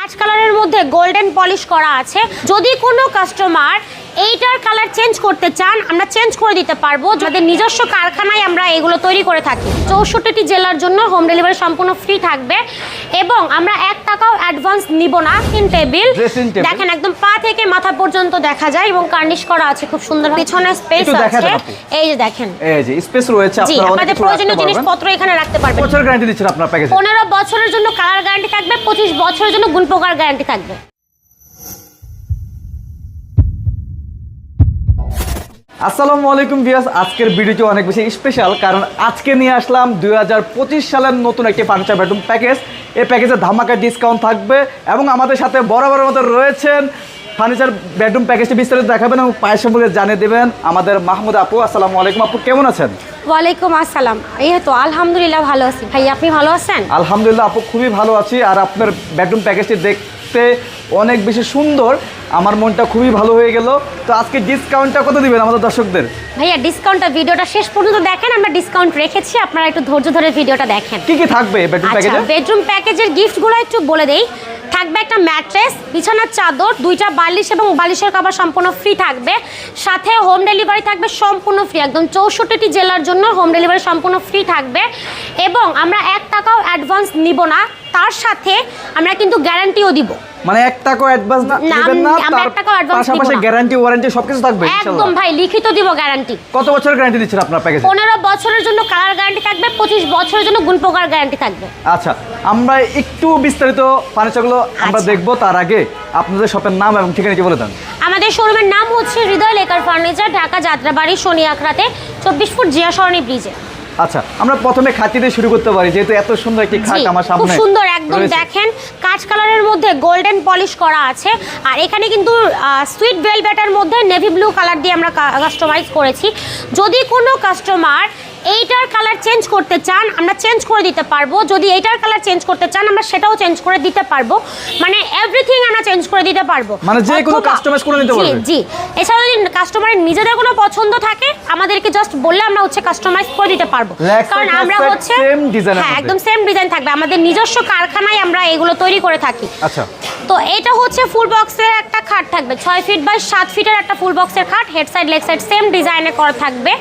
আশ কালারের মধ্যে গোল্ডেন পলিশ করা আছে। যদি কোনো কাস্টমার এইটার কালার চেঞ্জ করতে চান আমরা চেঞ্জ করে দিতে পারবো। আমাদের নিজস্ব কারখানায় আমরা এগুলো তৈরি করে থাকি। 64টি জেলার জন্য হোম ডেলিভারি সম্পূর্ণ ফ্রি থাকবে এবং আমরা 1 টাকাও অ্যাডভান্স নিব না। টেবিল দেখেন একদম পা থেকে মাথা পর্যন্ত দেখা যায় এবং কার্নিশ করা আছে খুব সুন্দর। পিছনে স্পেস আছে, এই যে দেখেন এই যে স্পেস রয়েছে। আপনাদের প্রয়োজনীয় জিনিসপত্র এখানে রাখতে পারবেন। বছর গ্যারান্টি দিচ্ছেন আপনার প্যাকেজে। 15 বছরের জন্য কালার গ্যারান্টি থাকবে, 25 বছরের জন্য গুণ পোকার গ্যারান্টি থাকবে। আসসালামু আলাইকুম ভিউয়ার্স, আজকের ভিডিওটি অনেক বেশি স্পেশাল কারণ আজকে নিয়ে আসলাম 2025 সালের নতুন একটি ফার্নিচার বেডরুম প্যাকেজ। এই প্যাকেজে ধামাকা ডিসকাউন্ট থাকবে এবং আমাদের সাথে বরাবরের মতো রয়েছেন ফার্নিচার বেডরুম প্যাকেজটি বিস্তারিত দেখাবেন এবং পায়ের সম্পর্কে জানিয়ে দেবেন আমাদের মাহমুদ আপু। আসসালামু আলাইকুম আপু, কেমন আছেন? ওয়ালাইকুম আসসালাম। এই তো আলহামদুলিল্লাহ ভালো আছি। ভাই আপনি ভালো আছেন? আলহামদুলিল্লাহ আপু, খুবই ভালো আছি। আর আপনার বেডরুম প্যাকেজটি দেখতে অনেক বেশি সুন্দর, আমার মনটা খুবই ভালো হয়ে গেল। তো আজকে ডিসকাউন্টটা কত দিবেন আমাদের দর্শকদের? ভাইয়া ডিসকাউন্টটা ভিডিওটা শেষ পর্যন্ত দেখেন, আমরা ডিসকাউন্ট রেখেছি, আপনারা একটু ধৈর্য ধরে ভিডিওটা দেখেন। কি কি থাকবে বেডরুম প্যাকেজে? বেডরুম প্যাকেজের গিফটগুলো একটু বলে দেই। থাকবে একটা ম্যাট্রেস, বিছানার চাদর, 2টা বালিশ এবং বালিশের কভার সম্পূর্ণ ফ্রি থাকবে। সাথে হোম ডেলিভারি থাকবে সম্পূর্ণ ফ্রি, একদম 64টি জেলার জন্য হোম ডেলিভারি সম্পূর্ণ ফ্রি থাকবে এবং আমরা 1 টাকাও অ্যাডভান্স নিব না। তার সাথে আমরা কিন্তু গ্যারান্টিও দিব। মানে 1 টাকাও অ্যাডভান্স দিবেন না, তার পাশাপাশি গ্যারান্টি ওয়ারেন্টি সবকিছু থাকবে ইনশাআল্লাহ। একদম ভাই, লিখিত দিব গ্যারান্টি। কত বছরের গ্যারান্টি দিচ্ছেন আপনার প্যাকেজে? 15 বছরের জন্য কালার গ্যারান্টি থাকবে, 25 বছরের জন্য গুণ পোকার গ্যারান্টি থাকবে। আচ্ছা, আমরা একটু বিস্তারিত ফার্নিচারগুলো আমরা দেখব। তার আগে আপনাদের শপের নাম এবং ঠিকানাটি বলে দেন। আমাদের শোরুমের নাম হচ্ছে হৃদয় লেকার ফার্নিচার, ঢাকা যাত্রাবাড়ি শনি আখড়াতে 24 ফুট জিয়া সরণি ব্রিজে। আচ্ছা, আমরা প্রথমে খাট দিয়ে শুরু করতে পারি, যেহেতু এত সুন্দর একটি খাট আমার সামনে। খুব সুন্দর একদম দেখেন, কাঁচ কালারের মধ্যে গোল্ডেন পলিশ করা আছে। আর এখানে কিন্তু সুইট ভেলভেটের মধ্যে নেভি ব্লু কালার দিয়ে আমরা কাস্টমাইজ করেছি। যদি কোনো কাস্টমার এইটার কালার চেঞ্জ করতে চান আমরা চেঞ্জ করে দিতে পারবো। যদি এইটার কালার চেঞ্জ করতে চান আমরা সেটাও চেঞ্জ করে দিতে পারবো। মানে এভরিথিং আমরা চেঞ্জ করে দিতে পারবো, মানে যে কোনো কাস্টমাইজ করে নিতে পারবে। জি, এছাড়া যদি কাস্টমারের নিজেদের কোনো পছন্দ থাকে আমাদেরকে জাস্ট বললে আমরা হচ্ছে কাস্টমাইজ করে দিতে পারবো। কারণ আমরা হচ্ছে হ্যাঁ একদম সেম ডিজাইন থাকবে, আমাদের নিজস্ব কারখানায় আমরা এগুলো তৈরি করে থাকি। আচ্ছা, তো এটা হচ্ছে ফুল বক্সের একটা খাট থাকবে, 6 ফিট বাই 7 ফিটের একটা ফুল বক্সের খাট, head side leg side same ডিজাইনে করা থাকবে।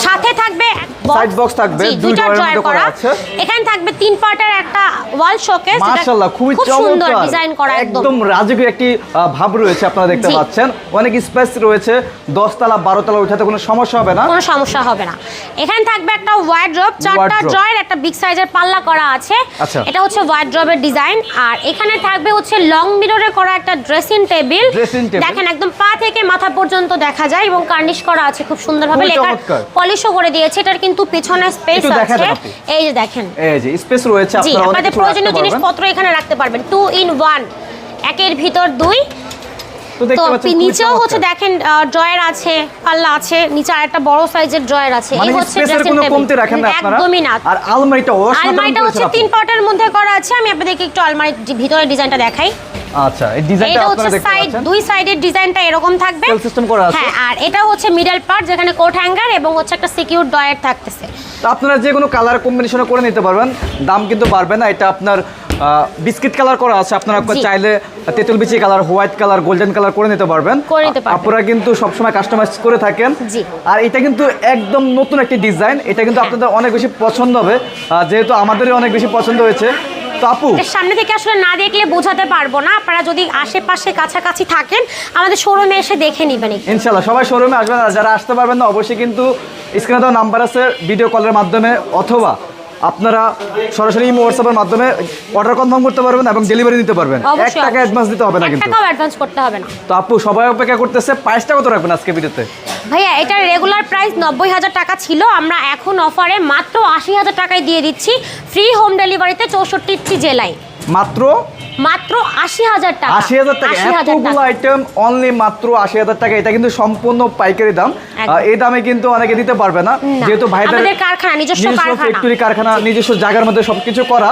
সাথে থাকবে সাইড বক্স থাকবে, দুইটা ড্রয়ার করা আছে। এখানে থাকবে 3 পার্টের একটা ওয়াল শোকেস। মাশাআল্লাহ, খুব সুন্দর ডিজাইন করা, একদম রাজকীয় একটি ভাব রয়েছে, আপনারা দেখতে পাচ্ছেন। অনেক স্পেস রয়েছে, 10 তলা 12 তলা উঠাতে কোনো সমস্যা হবে না, কোনো সমস্যা হবে না। এখানে থাকবে একটা ওয়ার্ড্রপ, 4টা ড্রয়ার, একটা বিগ সাইজের পাল্লা করা আছে। এটা হচ্ছে ওয়ার্ড্রপের ডিজাইন। আর এখানে থাকবে হচ্ছে লং মিররে করা একটা ড্রেসিং টেবিল। দেখেন একদম পা থেকে মাথা পর্যন্ত দেখা যায় এবং কার্নিশ করা আছে খুব সুন্দরভাবে, লেকার পলিশও করে দিয়েছে। এটার কিন্তু পিছনে স্পেস আছে, এই যে দেখেন এই যে স্পেস রয়েছে, আপনাদের প্রয়োজনীয় জিনিসপত্র এখানে রাখতে পারবেন। 2 in 1, একের ভিতর 2। তো নিচেও হচ্ছে দেখেন ড্রয়ার আছে, পাল্লা আছে, নিচে আরেকটা বড় সাইজের ড্রয়ার আছে। এই হচ্ছে ড্রেসিং টেবিল, একদমই না। আর আলমারিটা হচ্ছে 3 পার্টের মধ্যে করা আছে। আমি আপনাদেরকে একটু আলমারির ভিতরের ডিজাইনটা দেখাই। আচ্ছা, এই ডিজাইনটা আপনারা দেখতে পাচ্ছেন, দুই সাইডের ডিজাইনটা এরকম থাকবে, সেল সিস্টেম করা আছে। হ্যাঁ, আর এটা হচ্ছে মিডল পার্ট যেখানে কোট হ্যাঙ্গার এবং হচ্ছে একটা সিকিউর ড্রয়ার থাকতেছে। তো আপনারা যে কোনো কালার কম্বিনেশন করে নিতে পারবেন, দাম কিন্তু বাড়বে না। এটা আপনার বিস্কিট কালার করা আছে, আপনারা চাইলে তেঁতুল বিচি colour, white colour, golden colour করে নিতে পারবেন। আপনারা কিন্তু সবসময় কাস্টমাইজ করে থাকেন। আর এটা কিন্তু একদম নতুন একটি ডিজাইন, এটা কিন্তু আপনাদের অনেক বেশি পছন্দ হবে, যেহেতু আমাদেরই অনেক বেশি পছন্দ হয়েছে। তো আপু, সামনে থেকে আসলে না দেখলে বোঝাতে পারবো না। আপনারা যদি আশেপাশে কাছাকাছি থাকেন আমাদের শোরুমে এসে দেখে নেবেন ইনশাআল্লাহ। সবাই শোরুমে আসবেন, আর যারা আসতে পারবেন না অবশ্যই কিন্তু স্ক্রিনে দেওয়া নাম্বার আছে, ভিডিও কলের মাধ্যমে অথবা আপনারা সরাসরি ইমো হোয়াটসঅ্যাপের মাধ্যমে অর্ডার কনফার্ম করতে পারবেন এবং ডেলিভারি নিতে পারবেন। 1 টাকা অ্যাডভান্স দিতে হবে না, কিন্তু 1 টাকা অ্যাডভান্স করতে হবে না। তো আপু, সবাই অপেক্ষা করতেছে, প্রাইসটা কত রাখবেন আজকে ভিডিওতে? ভাইয়া এটার রেগুলার প্রাইস 90,000 টাকা ছিল, আমরা এখন অফারে মাত্র 80,000 টাকায় দিয়ে দিচ্ছি, ফ্রি হোম ডেলিভারিতে 64টি জেলায়। মাত্র 80,000 টাকা। 80,000 টাকা, এতগুলো আইটেম অনলি মাত্র 80,000 টাকা। এটা কিন্তু সম্পূর্ণ পাইকারি দাম, এই দামে কিন্তু অনেকে দিতে পারবে না, যেহেতু ভাইদের কারখানা, নিজস্ব ফ্যাক্টরি কারখানা, নিজস্ব জায়গার মধ্যে সবকিছু করা।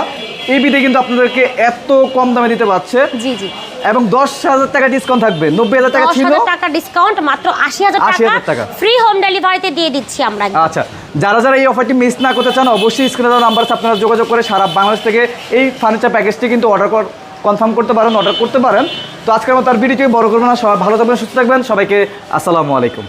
এই বিধে কিন্তু আপনাদেরকে এত কম দামে দিতে পারছে। জি জি, এবং 10,000 টাকা ডিসকাউন্ট থাকবে। 90,000 টাকা ছিল, 10,000 টাকা ডিসকাউন্ট, মাত্র 80,000 টাকা ফ্রি হোম ডেলিভারিতে দিয়ে দিচ্ছি আমরা। আচ্ছা, যারা যারা এই অফারটি মিস না করতে চান অবশ্যই স্ক্রিনে দেওয়া নাম্বার আছে, আপনারা যোগাযোগ করে সারা বাংলাদেশ থেকে এই ফার্নিচার প্যাকেজটি কিন্তু অর্ডার কনফার্ম করতে পারেন, অর্ডার করতে পারেন। তো আজকের মতো আর ভিডিওটি বড় করবো না, সবাই ভালো থাকবেন, সুস্থ থাকবেন, সবাইকে আসসালামু আলাইকুম।